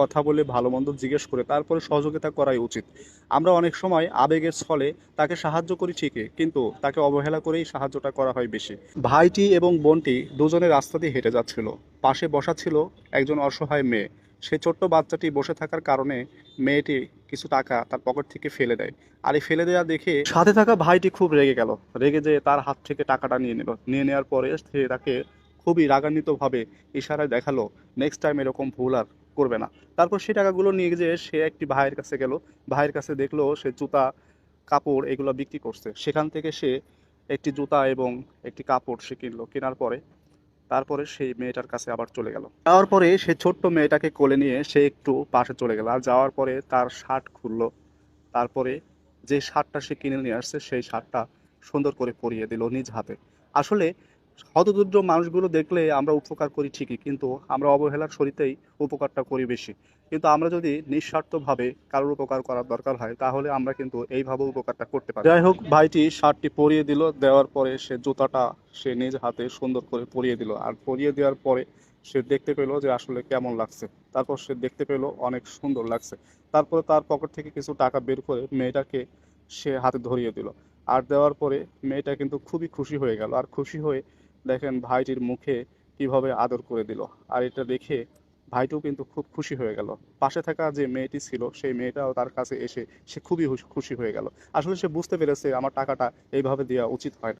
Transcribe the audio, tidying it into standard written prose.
কথা বলে ভালো মন্দ জিজ্ঞেস করে তারপরে সহযোগিতা করাই উচিত। আমরা অনেক সময় আবেগের ছলে তাকে সাহায্য করি ঠিকই, কিন্তু তাকে অবহেলা করেই সাহায্যটা করা হয় বেশি। ভাইটি এবং বোনটি দুজনে রাস্তা দিয়ে হেঁটে যাচ্ছিল। পাশে বসা ছিল একজন অসহায় মেয়ে। সেই ছোট্ট বাচ্চাটি বসে থাকার কারণে মেয়েটি কিছু টাকা তার পকেট থেকে ফেলে দেয়। আর এই ফেলে দেওয়া দেখে সাথে থাকা ভাইটি খুব রেগে গেল। রেগে যেয়ে তার হাত থেকে টাকাটা নিয়ে নিল। নিয়ে নেওয়ার পরে সে তাকে খুবই রাগান্বিতভাবে ইশারায় দেখালো নেক্সট টাইম এরকম ভুল আর করবে না। তারপর সেই টাকাগুলো নিয়ে যেয়ে সে একটি ভাইয়ের কাছে গেল। ভাইয়ের কাছে দেখলো সে জুতা কাপড় এগুলো বিক্রি করছে। সেখান থেকে সে একটি জুতা এবং একটি কাপড় সে কিনলো। কেনার পরে তারপরে সেই মেয়েটার কাছে আবার চলে গেল। যাওয়ার পরে সে ছোট্ট মেয়েটাকে কোলে নিয়ে সে একটু পাশে চলে গেল। আর যাওয়ার পরে তার শার্ট খুললো। তারপরে যে শার্টটা সে কিনে নিয়ে আসছে সেই শার্টটা সুন্দর করে পরিয়ে দিল নিজ হাতে। আসলে হতদরিদ্র মানুষগুলো দেখলে আমরা উপকার করি ঠিকই, কিন্তু আমরা অবহেলার ছরিতেই উপকারটা করি বেশি। কিন্তু আমরা যদি নিঃস্বার্থভাবে কারোর উপকার করার দরকার হয় তাহলে আমরা কিন্তু এইভাবে উপকারটা করতে পারি। যাই হোক, ভাইটি শার্টটি পরিয়ে দিল। দেওয়ার পরে সে জুতাটা সে নিজ হাতে সুন্দর করে পরিয়ে দিল। আর পরিয়ে দেওয়ার পরে সে দেখতে পেলো যে আসলে কেমন লাগছে। তারপর সে দেখতে পেলো অনেক সুন্দর লাগছে। তারপরে তার পকেট থেকে কিছু টাকা বের করে মেয়েটাকে সে হাতে ধরিয়ে দিল। আর দেওয়ার পরে মেয়েটা কিন্তু খুবই খুশি হয়ে গেল। আর খুশি হয়ে দেখেন ভাইটির মুখে কিভাবে আদর করে দিল। আর এটা দেখে ভাইটিও কিন্তু খুব খুশি হয়ে গেল। পাশে থাকা যে মেয়েটি ছিল সেই মেয়েটাও তার কাছে এসে সে খুবই খুশি হয়ে গেল। আসলে সে বুঝতে পেরেছে আমার টাকাটা এইভাবে দেওয়া উচিত হয় না।